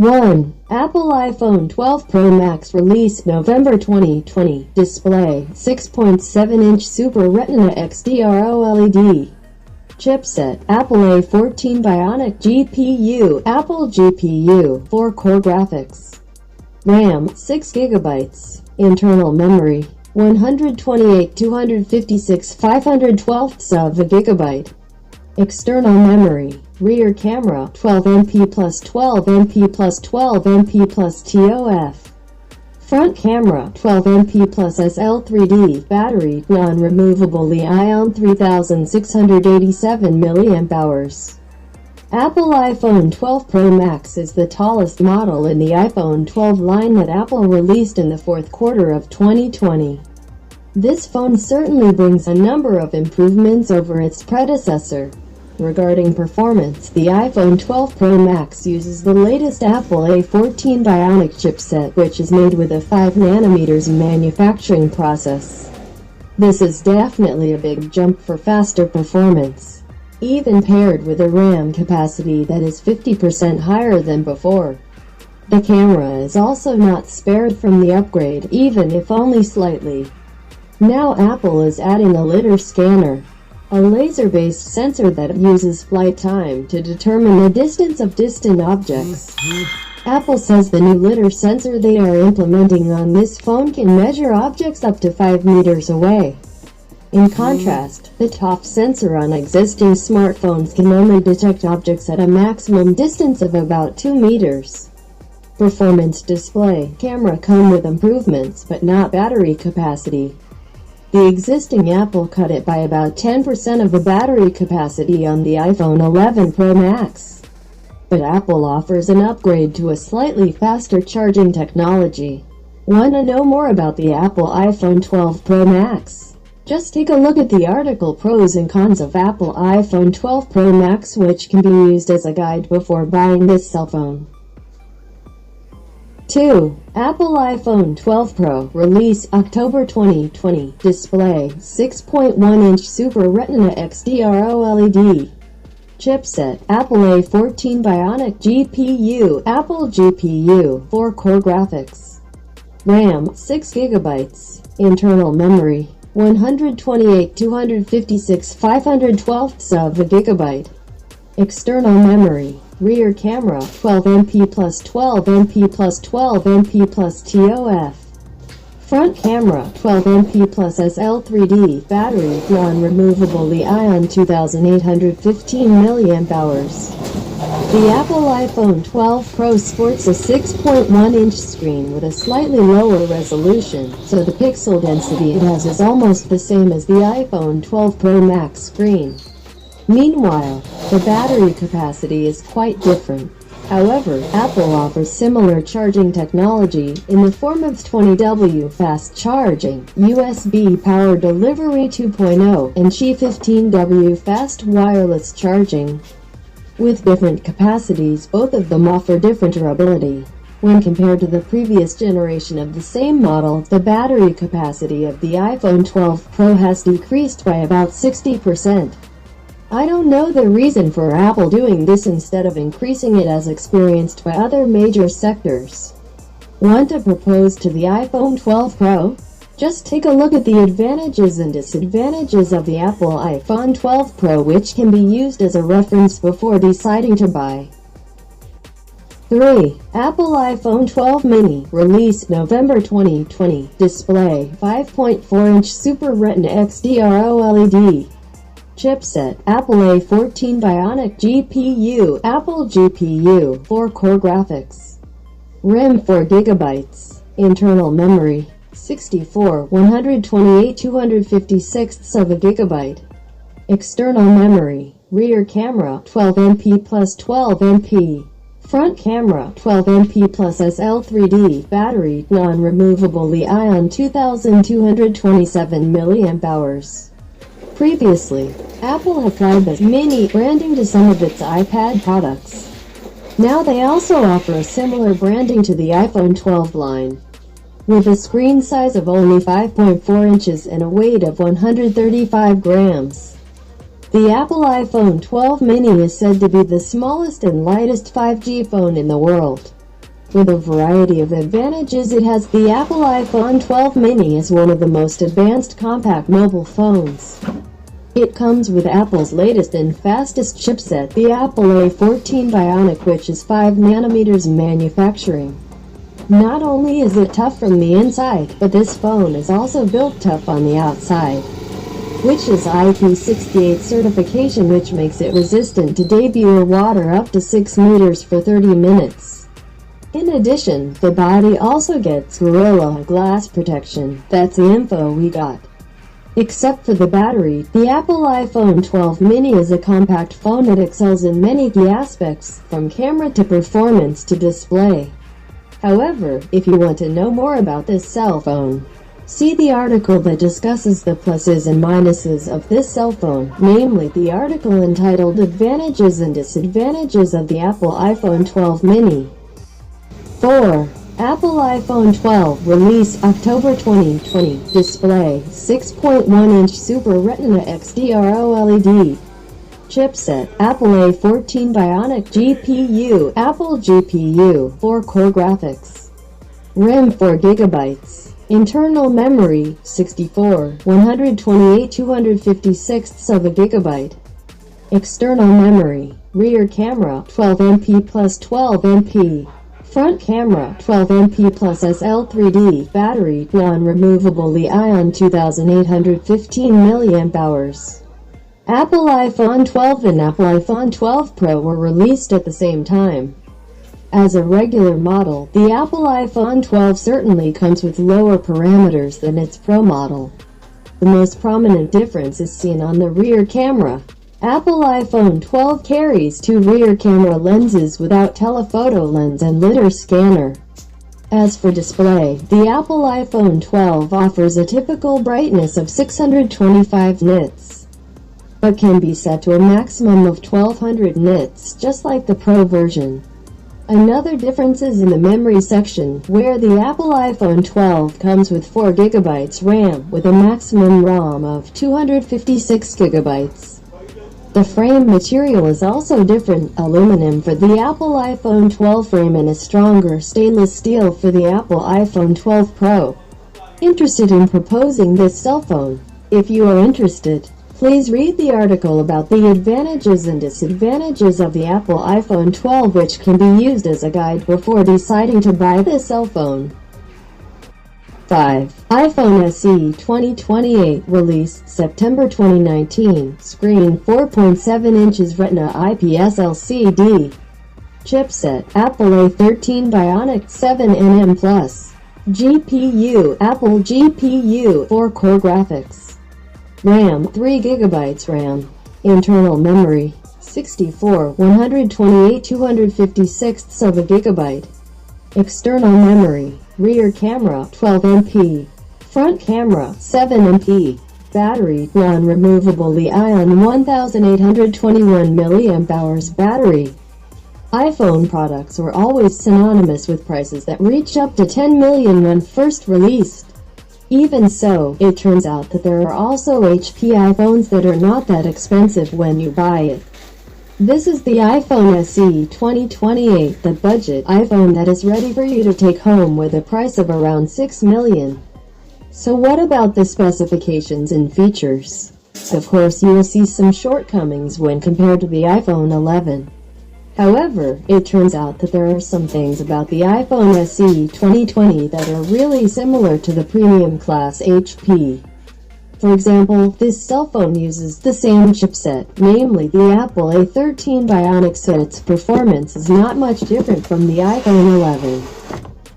1. Apple iPhone 12 Pro Max released November 2020. Display 6.7-inch Super Retina XDR OLED. Chipset Apple A14 Bionic GPU. Apple GPU 4-core graphics. RAM 6GB. Internal memory 128, 256, 512 of a gigabyte. External memory. Rear camera 12MP plus 12MP plus 12MP plus TOF. Front camera 12MP plus SL3D. Battery non-removable Li-ion 3687 mAh. Apple iPhone 12 Pro Max is the tallest model in the iPhone 12 line that Apple released in the fourth quarter of 2020. This phone certainly brings a number of improvements over its predecessor. Regarding performance, the iPhone 12 Pro Max uses the latest Apple A14 Bionic chipset, which is made with a 5nm manufacturing process. This is definitely a big jump for faster performance, even paired with a RAM capacity that is 50% higher than before. The camera is also not spared from the upgrade, even if only slightly. Now Apple is adding a lidar scanner, a laser-based sensor that uses flight time to determine the distance of distant objects. Apple says the new lidar sensor they are implementing on this phone can measure objects up to 5 meters away. In contrast, the TOF sensor on existing smartphones can only detect objects at a maximum distance of about 2 meters. Performance display. Camera come with improvements, but not battery capacity. The existing Apple cut it by about 10% of the battery capacity on the iPhone 11 Pro Max. But Apple offers an upgrade to a slightly faster charging technology. Want to know more about the Apple iPhone 12 Pro Max? Just take a look at the article Pros and Cons of Apple iPhone 12 Pro Max, which can be used as a guide before buying this cell phone. 2. Apple iPhone 12 Pro release October 2020. Display 6.1-inch Super Retina XDR OLED. Chipset Apple A14 Bionic GPU. Apple GPU 4-core graphics. RAM 6GB. Internal memory 128, 256, 512 of a gigabyte. External memory. Rear camera 12MP plus 12MP plus 12MP plus TOF. Front camera 12MP plus SL3D. Battery non-removable Li-ion 2815 mAh. The Apple iPhone 12 Pro sports a 6.1-inch screen with a slightly lower resolution, so the pixel density it has is almost the same as the iPhone 12 Pro Max screen. Meanwhile, the battery capacity is quite different. However, Apple offers similar charging technology in the form of 20W fast charging, USB power delivery 2.0, and Qi 15W fast wireless charging. With different capacities, both of them offer different durability. When compared to the previous generation of the same model, the battery capacity of the iPhone 12 Pro has decreased by about 60%. I don't know the reason for Apple doing this instead of increasing it as experienced by other major sectors. Want to propose to the iPhone 12 Pro? Just take a look at the advantages and disadvantages of the Apple iPhone 12 Pro, which can be used as a reference before deciding to buy. 3. Apple iPhone 12 Mini released November 2020. Display 5.4-inch Super Retina XDR OLED. Chipset Apple A14 Bionic GPU. Apple GPU 4-core graphics. RAM 4GB. Internal memory 64, 128, 256 of a gigabyte. External memory. Rear camera 12MP plus 12MP. Front camera 12MP plus SL3D. Battery non-removable Li-ion 2227 mAh. Previously, Apple applied the Mini branding to some of its iPad products. Now they also offer a similar branding to the iPhone 12 line. With a screen size of only 5.4 inches and a weight of 135 grams. The Apple iPhone 12 Mini is said to be the smallest and lightest 5G phone in the world. With a variety of advantages it has, the Apple iPhone 12 mini is one of the most advanced compact mobile phones. It comes with Apple's latest and fastest chipset, the Apple A14 Bionic, which is 5 nanometers in manufacturing. Not only is it tough from the inside, but this phone is also built tough on the outside, which is IP68 certification, which makes it resistant to debris or water up to 6 meters for 30 minutes. In addition, the body also gets Gorilla Glass protection. That's the info we got. Except for the battery, the Apple iPhone 12 mini is a compact phone that excels in many key aspects, from camera to performance to display. However, if you want to know more about this cell phone, see the article that discusses the pluses and minuses of this cell phone, namely the article entitled Advantages and Disadvantages of the Apple iPhone 12 mini. 4. Apple iPhone 12 release October 2020. Display 6.1-inch Super Retina XDR OLED. Chipset Apple A14 Bionic GPU. Apple GPU 4-core graphics. RAM 4GB. Internal memory 64, 128, 256 of a gigabyte. External memory. Rear camera 12MP plus 12MP. Front camera 12MP plus SL3D. Battery non-removable Li-ion 2815 mAh. Apple iPhone 12 and Apple iPhone 12 Pro were released at the same time. As a regular model, the Apple iPhone 12 certainly comes with lower parameters than its Pro model. The most prominent difference is seen on the rear camera. Apple iPhone 12 carries 2 rear camera lenses without telephoto lens and lidar scanner. As for display, the Apple iPhone 12 offers a typical brightness of 625 nits, but can be set to a maximum of 1200 nits, just like the Pro version. Another difference is in the memory section, where the Apple iPhone 12 comes with 4GB RAM with a maximum ROM of 256 GB. The frame material is also different, aluminum for the Apple iPhone 12 frame and a stronger stainless steel for the Apple iPhone 12 Pro. Interested in proposing this cell phone? If you are interested, please read the article about the advantages and disadvantages of the Apple iPhone 12, which can be used as a guide before deciding to buy this cell phone. 5. iPhone SE 2028 release September 2019. Screen 4.7 inches Retina IPS LCD. Chipset Apple A13 Bionic 7nm Plus. GPU Apple GPU 4-core graphics. RAM 3GB RAM. Internal memory 64, 128, 256 of a gigabyte. External memory. Rear camera 12MP. Front camera 7MP. Battery non-removable Li-ion 1821 mAh battery. iPhone products were always synonymous with prices that reached up to $10 million when first released. Even so, it turns out that there are also HP iPhones that are not that expensive when you buy it. This is the iPhone SE 2028, the budget iPhone that is ready for you to take home with a price of around $6 million. So what about the specifications and features? Of course, you will see some shortcomings when compared to the iPhone 11. However, it turns out that there are some things about the iPhone SE 2020 that are really similar to the premium class HP. For example, this cell phone uses the same chipset, namely the Apple A13 Bionic, so its performance is not much different from the iPhone 11.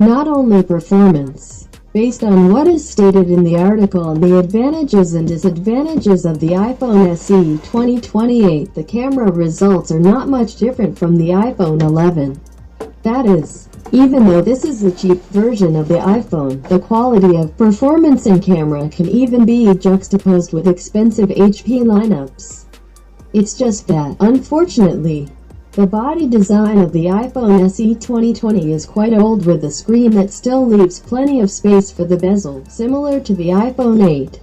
Not only performance. Based on what is stated in the article on the advantages and disadvantages of the iPhone SE 2028, the camera results are not much different from the iPhone 11. That is, even though this is the cheap version of the iPhone, the quality of performance in camera can even be juxtaposed with expensive HP lineups. It's just that, unfortunately, the body design of the iPhone SE 2020 is quite old, with a screen that still leaves plenty of space for the bezel, similar to the iPhone 8.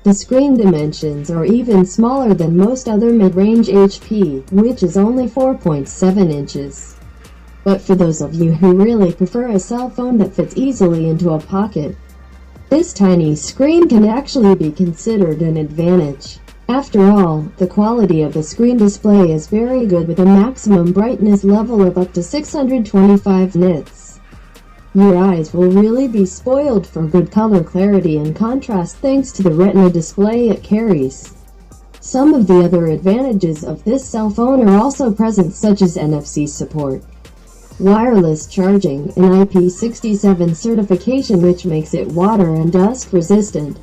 The screen dimensions are even smaller than most other mid-range HP, which is only 4.7 inches. But for those of you who really prefer a cell phone that fits easily into a pocket, this tiny screen can actually be considered an advantage. After all, the quality of the screen display is very good with a maximum brightness level of up to 625 nits. Your eyes will really be spoiled for good color clarity and contrast thanks to the Retina display it carries. Some of the other advantages of this cell phone are also present, such as NFC support, wireless charging, and IP67 certification, which makes it water and dust resistant.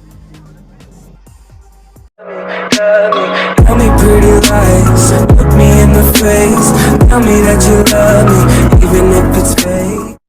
Tell me pretty lies, look me in the face, tell me that you love me, even if